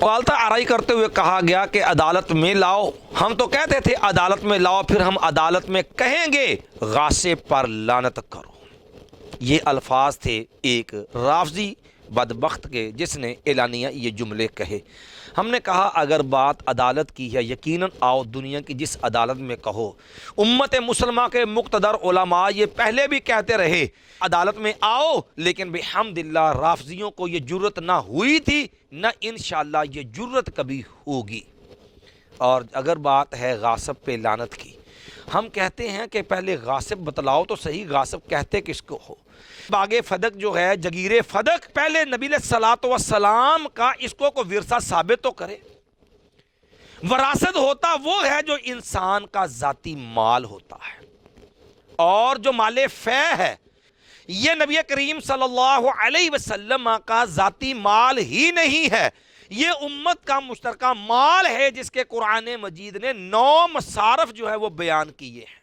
غالطہ آرائی کرتے ہوئے کہا گیا کہ عدالت میں لاؤ. ہم تو کہتے تھے عدالت میں لاؤ، پھر ہم عدالت میں کہیں گے غاصب پر لعنت کرو. یہ الفاظ تھے ایک رافضی بدبخت کے جس نے اعلانیہ یہ جملے کہے. ہم نے کہا اگر بات عدالت کی ہے یقیناً آؤ دنیا کی جس عدالت میں کہو. امت مسلمہ کے مقتدر علماء یہ پہلے بھی کہتے رہے عدالت میں آؤ، لیکن بحمداللہ رافضیوں کو یہ جرت نہ ہوئی تھی، نہ انشاءاللہ یہ جرت کبھی ہوگی. اور اگر بات ہے غاصب پہ لعنت کی، ہم کہتے ہیں کہ پہلے غاصب بتلاؤ تو صحیح، غاصب کہتے کس کو ہو؟ باغ فدق جو ہے، جگیر فدق، پہلے نبی علیہ الصلوۃ والسلام کا اس کو ورثہ ثابت تو کرے. وراثت ہوتا وہ ہے جو انسان کا ذاتی مال ہوتا ہے، اور جو مال فے ہے یہ نبی کریم صلی اللہ علیہ وسلم کا ذاتی مال ہی نہیں ہے، یہ امت کا مشترکہ مال ہے جس کے قرآن مجید نے 9 مصارف جو ہے وہ بیان کیے ہیں.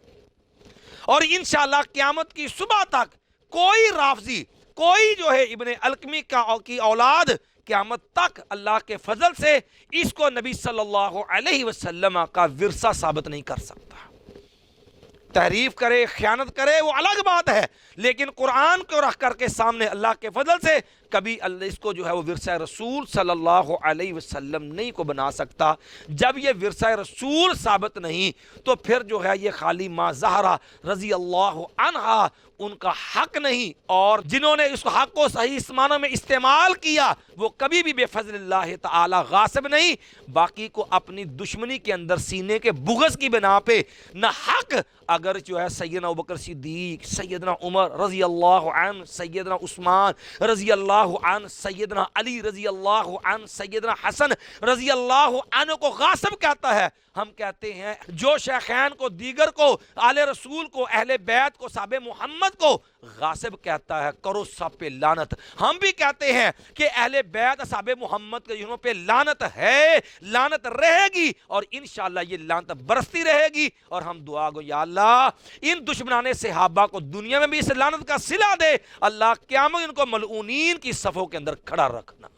اور انشاءاللہ قیامت کی صبح تک کوئی رافضی، کوئی جو ہے ابن القمی کی اولاد قیامت تک اللہ کے فضل سے اس کو نبی صلی اللہ علیہ وسلم کا ورثہ ثابت نہیں کر سکتا. تحریف کرے، خیانت کرے، وہ الگ بات ہے، لیکن قرآن کو رکھ کر کے سامنے اللہ کے فضل سے کبھی اس کو جو ہے وہ ورثہ رسول صلی اللہ علیہ وسلم نہیں کو بنا سکتا. جب یہ ورثہ رسول ثابت نہیں تو پھر جو ہے یہ خالی ماں زہرا رضی اللہ عنہا ان کا حق نہیں، اور جنہوں نے اس حق کو صحیح اس معنی میں استعمال کیا وہ کبھی بھی بے فضل اللہ تعالی غاصب نہیں. باقی کو اپنی دشمنی کے اندر سینے کے بغض کی بنا پہ نہ حق اگر جو ہے سیدنا ابوبکر صدیق، سیدنا عمر رضی اللہ عنہ، سیدنا عثمان رضی اللہ عنہ، سیدنا علی رضی اللہ عنہ، سیدنا حسن رضی اللہ عنہ کو غاصب کہتا ہے. ہم کہتے ہیں جو شیخین کو، دیگر کو، آل رسول کو، اہل بیت کو، صحابہ محمد کو غاصب کہتا ہے، کرو سب پہ لعنت. ہم بھی کہتے ہیں کہ اہل بیت صحابہ محمد کے جنہوں پہ لعنت ہے، لعنت رہے گی، اور انشاءاللہ یہ لعنت برستی رہے گی. اور ہم دعا گو یا اللہ ان دشمنان صحابہ کو دنیا میں بھی اس لعنت کا صلہ دے، اللہ قیامت ان کو ملعونین کی صفوں کے اندر کھڑا رکھنا.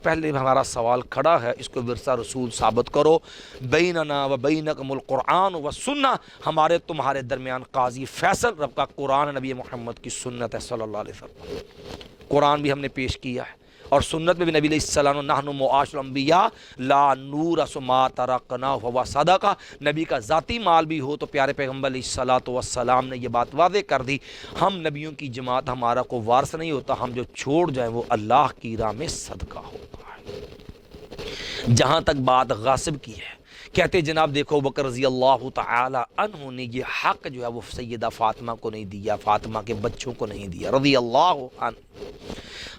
پہلے ہمارا سوال کھڑا ہے، اس کو ورثہ رسول ثابت کرو. بیننا و بینکم القرآن و سنہ، ہمارے تمہارے درمیان قاضی فیصل رب کا قرآن، نبی محمد کی سنت ہے صلی اللہ علیہ وسلم. قرآن بھی ہم نے پیش کیا ہے، اور سنت میں بھی نبی علیہ السلام نحن معاشر الانبیاء لا نورث ما ترکنا فہو صدقہ. نبی کا ذاتی مال بھی ہو تو پیارے پیغمبر علیہ الصلوۃ والسلام نے یہ بات واضح کر دی، ہم نبیوں کی جماعت ہمارا کو وارث نہیں ہوتا، ہم جو چھوڑ جائیں وہ اللہ کی راہ میں صدقہ ہوتا ہے. جہاں تک بات غاصب کی ہے، کہتے جناب دیکھو بکر رضی اللہ تعالی عنہ نے یہ حق جو ہے وہ سیدہ فاطمہ کو نہیں دیا، فاطمہ کے بچوں کو نہیں دیا رضی اللہ عنہ.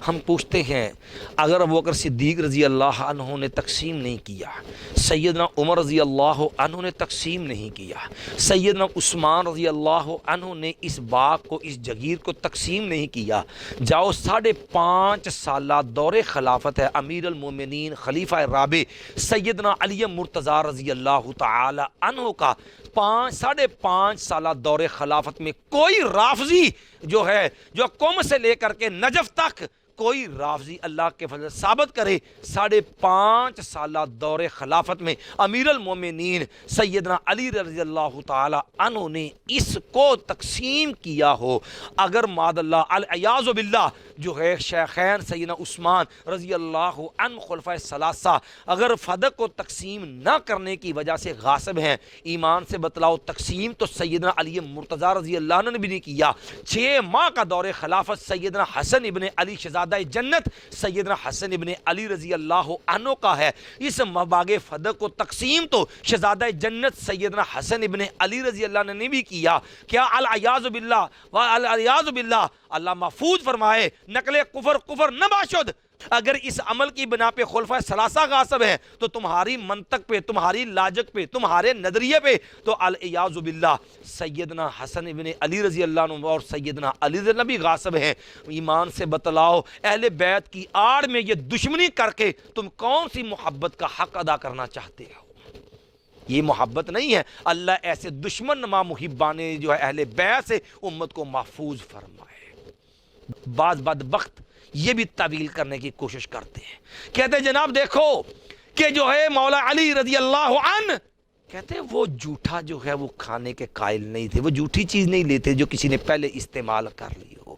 ہم پوچھتے ہیں اگر ابوبکر صدیق رضی اللہ عنہ نے تقسیم نہیں کیا، سیدنا عمر رضی اللہ عنہ نے تقسیم نہیں کیا، سیدنا عثمان رضی اللہ عنہ نے اس باغ کو، اس جگیر کو تقسیم نہیں کیا، جاؤ 5.5 سالہ دور خلافت ہے امیر المومنین خلیفہ رابع سیدنا علی مرتضیٰ رضی اللہ تعالی عنہ کا 5.5 سالہ دور خلافت میں کوئی رافضی جو ہے، جو قم سے لے کر کے نجف تک کوئی رافضی اللہ کے فضل ثابت کرے 5.5 سالہ دور خلافت میں امیر المومنین سیدنا علی رضی اللہ تعالی عنہ نے اس کو تقسیم کیا ہو. اگر معاذ اللہ العیاذ باللہ جو ہے شیخین سیدنا عثمان رضی اللہ عنہ خلفائے ثلاثہ اگر فدق کو تقسیم نہ کرنے کی وجہ سے غاصب ہیں، ایمان سے بتلاؤ تقسیم تو سیدنا علی مرتضیٰ رضی اللہ عنہ نے بھی نہیں کیا. 6 ماہ کا دور خلافت سیدنا حسن ابن علی شہزادہ جنت سیدنا حسن ابن علی رضی اللہ عنہ کا ہے. اس باغ فدق کو تقسیم تو شہزادہ جنت سیدنا حسن ابن علی رضی اللہ عنہ نے بھی کیا. کیا العیاذ باللہ والعیاذ باللہ اللہ محفوظ فرمائے نقل کفر نہ باشد. اگر اس عمل کی بنا پہ خلفۂ ثلاثہ غاصب ہیں تو تمہاری منطق پہ، تمہاری لاجک پہ، تمہارے نظریے پہ تو العیاذ باللہ سیدنا حسن ابن علی رضی اللہ عنہ اور سیدنا علی رضی اللہ بھی غاصب ہیں. ایمان سے بتلاؤ اہل بیت کی آڑ میں یہ دشمنی کر کے تم کون سی محبت کا حق ادا کرنا چاہتے ہو؟ یہ محبت نہیں ہے. اللہ ایسے دشمن نما محبانے جو ہے اہل بیت سے امت کو محفوظ فرمائے. بعض بدبخت یہ بھی تعویل کرنے کی کوشش کرتے ہیں۔ کہتے ہیں جناب دیکھو کہ جو ہے مولا علی رضی اللہ عنہ کہتے ہیں وہ جھوٹا جو ہے وہ کھانے کے قائل نہیں تھے، وہ جھوٹی چیز نہیں لیتے جو کسی نے پہلے استعمال کر لی ہو۔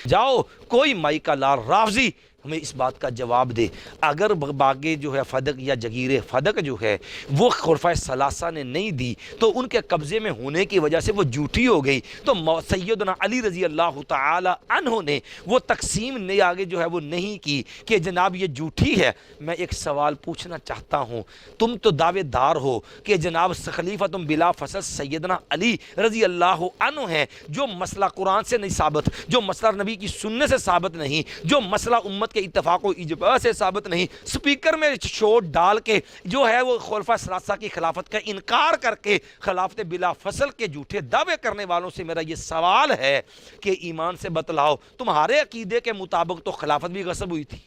جاؤ کوئی مائی کا لال رافضی ہمیں اس بات کا جواب دے، اگر باغ جو ہے فدق یا جگیر فدق جو ہے وہ خلفائے ثلاثہ نے نہیں دی تو ان کے قبضے میں ہونے کی وجہ سے وہ جھوٹی ہو گئی، تو سیدنا علی رضی اللہ تعالی عنہ نے وہ تقسیم نہیں آگے جو ہے وہ نہیں کی کہ جناب یہ جھوٹی ہے۔ میں ایک سوال پوچھنا چاہتا ہوں، تم تو دعوے دار ہو کہ جناب خلیفہ تم بلا فصل سیدنا علی رضی اللہ عنہ ہیں، جو مسئلہ قرآن سے نہیں ثابت، جو مسئلہ نبی کی سننے سے ثابت نہیں، جو مسئلہ امت کے اتفاق و اجماع سے ثابت نہیں، سپیکر میں شور ڈال کے جو ہے وہ خلفائے ثلاثہ کی خلافت کا انکار کر کے خلافت بلا فصل کے جھوٹے دعوے کرنے والوں سے میرا یہ سوال ہے کہ ایمان سے بتلاؤ تمہارے عقیدے کے مطابق تو خلافت بھی غصب ہوئی تھی،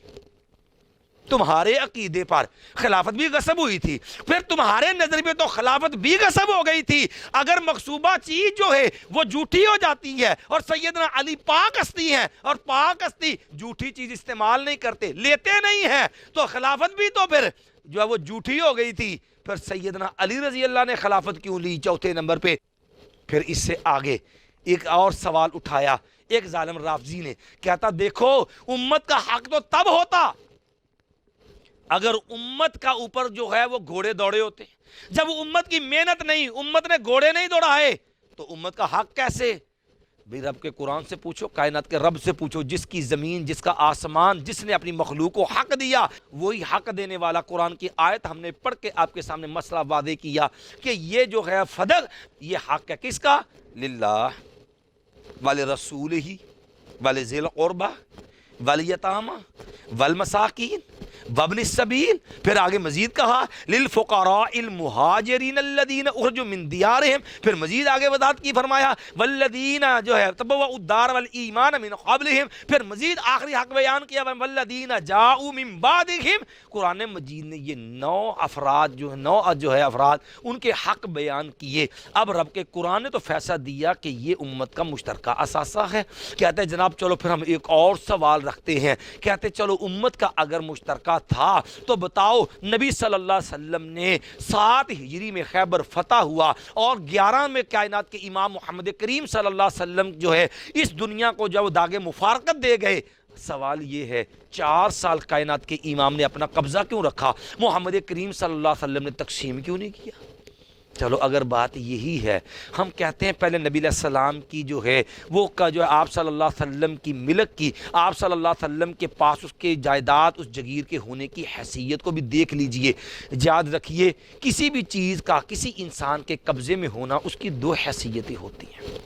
تمہارے عقیدے پر خلافت بھی غصب ہوئی تھی، پھر تمہارے نظر میں تو خلافت بھی غصب ہو گئی تھی۔ اگر مغصوبہ چیز جو ہے وہ جھوٹی ہو جاتی ہے اور سیدنا علی پاک ہستی ہیں اور پاک ہستی جھوٹی چیز استعمال نہیں کرتے، لیتے نہیں ہیں، تو خلافت بھی تو پھر جو ہے وہ جھوٹی ہو گئی تھی۔ پھر سیدنا علی رضی اللہ نے خلافت کیوں لی چوتھے نمبر پہ؟ پھر اس سے آگے ایک اور سوال اٹھایا ایک ظالم رافضی نے، کہتا دیکھو امت کا حق تو تب ہوتا اگر امت کا اوپر جو ہے وہ گھوڑے دوڑے ہوتے، جب امت کی محنت نہیں، امت نے گھوڑے نہیں دوڑائے تو امت کا حق کیسے؟ بھی رب کے قرآن سے پوچھو، کائنات کے رب سے پوچھو، جس کی زمین، جس کا آسمان، جس نے اپنی مخلوق کو حق دیا، وہی حق دینے والا۔ قرآن کی آیت ہم نے پڑھ کے آپ کے سامنے مسئلہ واضح کیا کہ یہ جو ہے فدق یہ حق ہے کس کا؟ للہ ولرسولہ ولذی القربى والیتامى والمساکین وابن السبیل۔ پھر آگے مزید کہا للفقراء المہاجرین الذین اخرجوا من دیارہم، پھر مزید آگے وضاحت کی فرمایا والذین جو ہے تبوؤا الدار والایمان من قبلہم، پھر مزید آخری حق بیان کیا والذین جاؤوا من بعدہم۔ قرآن مجید نے یہ 9 افراد جو ہے افراد ان کے حق بیان کیے۔ اب رب کے قرآن نے تو فیصلہ دیا کہ یہ امت کا مشترکہ اثاثہ ہے۔ کہتے ہیں جناب چلو پھر ہم ایک اور سوال رکھتے ہیں، کہتے چلو امت کا اگر مشترکہ تھا تو بتاؤ نبی صلی اللہ علیہ وسلم نے 7 ہجری میں خیبر فتح ہوا اور 11 میں کائنات کے امام محمد کریم صلی اللہ علیہ وسلم جو ہے اس دنیا کو جب داغ مفارقت دے گئے۔ سوال یہ ہے 4 سال کائنات کے امام نے اپنا قبضہ کیوں رکھا؟ محمد کریم صلی اللہ علیہ وسلم نے تقسیم کیوں نہیں کیا؟ چلو اگر بات یہی ہے، ہم کہتے ہیں پہلے نبی علیہ السلام کی جو ہے وہ کا جو ہے آپ صلی اللہ علیہ وسلم کی ملک کی، آپ صلی اللہ علیہ وسلم کے پاس اس کے جائیداد اس جگیر کے ہونے کی حیثیت کو بھی دیکھ لیجئے۔ یاد رکھیے کسی بھی چیز کا کسی انسان کے قبضے میں ہونا اس کی 2 حیثیتیں ہوتی ہیں،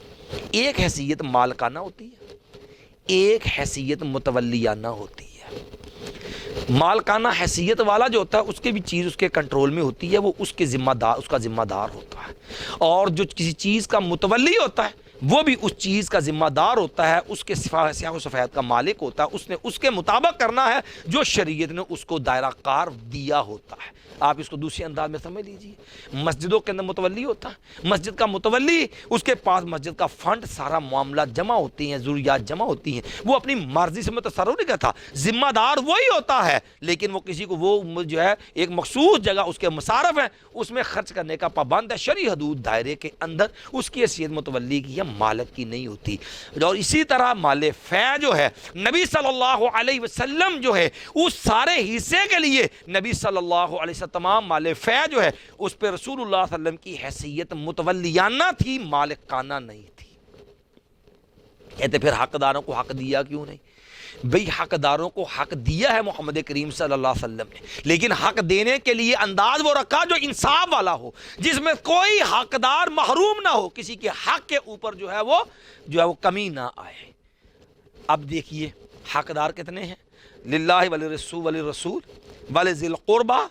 ایک حیثیت مالکانہ ہوتی ہے، ایک حیثیت متولیانہ ہوتی ہے۔ مالکانہ حیثیت والا جو ہوتا ہے اس کے بھی چیز اس کے کنٹرول میں ہوتی ہے، وہ اس کا ذمہ دار ہوتا ہے، اور جو کسی چیز کا متولی ہوتا ہے وہ بھی اس چیز کا ذمہ دار ہوتا ہے، اس کے سیاہ و سفید کا مالک ہوتا ہے، اس نے اس کے مطابق کرنا ہے جو شریعت نے اس کو دائرہ کار دیا ہوتا ہے۔ آپ اس کو دوسرے انداز میں سمجھ لیجئے، مسجدوں کے اندر متولی ہوتا ہے، مسجد کا متولی اس کے پاس مسجد کا فنڈ سارا معاملہ جمع ہوتی ہیں، ضروریات جمع ہوتی ہیں، وہ اپنی مرضی سے تصرف نہیں کرتا، ذمہ دار وہی ہوتا ہے، لیکن وہ کسی کو وہ جو ہے ایک مخصوص جگہ اس کے مصارف ہیں اس میں خرچ کرنے کا پابند ہے، شرعی حدود دائرے کے اندر اس کی حیثیت متولی کی یا مالک کی نہیں ہوتی۔ اور اسی طرح مال فے جو ہے نبی صلی اللہ علیہ وسلم جو ہے اس سارے حصے کے لیے نبی صلی اللہ علیہ وسلم تمام مال فے جو ہے اس پہ رسول اللہ صلی اللہ علیہ وسلم کی حیثیت متولیانہ تھی، مالکانہ نہیں تھی۔ کہتے پھر حقداروں کو حق دیا کیوں نہیں؟ بھئی حقداروں کو حق دیا ہے محمد کریم صلی اللہ علیہ وسلم نے، لیکن حق دینے کے لیے انداز وہ رکھا جو انصاف والا ہو، جس میں کوئی حقدار محروم نہ ہو، کسی کے حق کے اوپر جو ہے وہ کمی نہ آئے۔ اب دیکھیے حقدار کتنے ہیں؟ للہ ولرسول ولذی القربى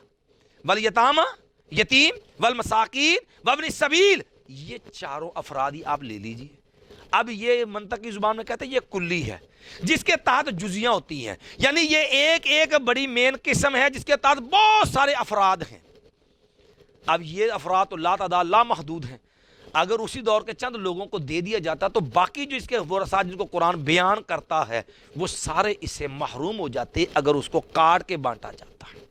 والیتامى، یتیم والمساکین وابن السبیل، یہ چاروں افراد ہی آپ لے لیجئے۔ اب یہ منطقی زبان میں کہتے ہیں یہ کلی ہے جس کے تحت جزیاں ہوتی ہیں، یعنی یہ ایک بڑی مین قسم ہے جس کے تحت بہت سارے افراد ہیں۔ اب یہ افراد تو لا تعداد لا محدود ہیں۔ اگر اسی دور کے چند لوگوں کو دے دیا جاتا تو باقی جو اس کے ورثاء جن کو قرآن بیان کرتا ہے وہ سارے اس سے محروم ہو جاتے اگر اس کو کاٹ کے بانٹا جاتا ہے۔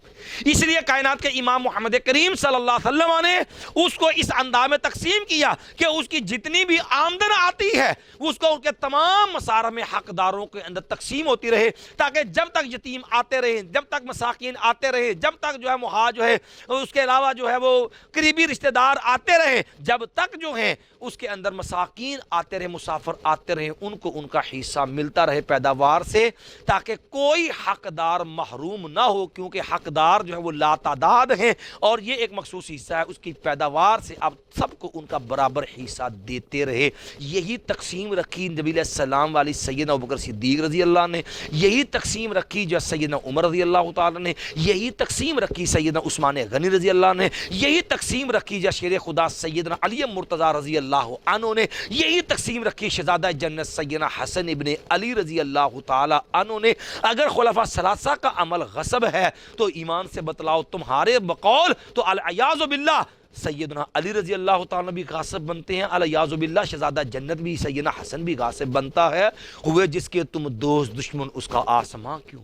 اس لیے کائنات کے امام محمد کریم صلی اللہ علیہ وسلم نے اس کو اس انداز میں تقسیم کیا کہ اس کی جتنی بھی آمدن آتی ہے اس کو ان کے تمام مسارہ میں حقداروں کے اندر تقسیم ہوتی رہے، تاکہ جب تک یتیم آتے رہے، جب تک مساکین آتے رہے، جب تک جو ہے محاج جو ہے اس کے علاوہ جو ہے وہ قریبی رشتہ دار آتے رہے، جب تک جو ہے اس کے اندر مساکین آتے رہے، مسافر آتے رہے، ان کو ان کا حصہ ملتا رہے پیداوار سے، تاکہ کوئی حقدار محروم نہ ہو، کیونکہ حقدار جو ہے وہ لا تعداد ہیں اور یہ ایک مخصوص حصہ ہے اس کی پیداوار سے، اب سب کو ان کا برابر حصہ دیتے رہے۔ یہی تقسیم رکھی نبی علیہ السلام والی سیدنا ابوبکر صدیق رضی اللہ نے، یہی تقسیم رکھی جو سیدنا عمر رضی اللہ تعالیٰ نے، یہی تقسیم رکھی سیدنا عثمان غنی رضی اللہ نے، یہی تقسیم رکھی جو شیر خدا سیدنا علی مرتضیٰ رضی اللہ عنہ نے، یہی تقسیم رکھی شہزادہ جنت سیدنا حسن ابن علی رضی اللہ تعالیٰ عنہ نے۔ اگر خلفاء ثلاثہ کا عمل غصب ہے تو ایمان سے بتلاؤ تمہارے بقول تو العیاذ باللہ سیدنا علی رضی اللہ تعالیٰ بھی غاصب بنتے ہیں، العیاذ باللہ شہزادہ جنت بھی سیدنا حسن بھی غاصب بنتا ہے، ہوئے جس کے تم دوست دشمن اس کا آسماں کیوں؟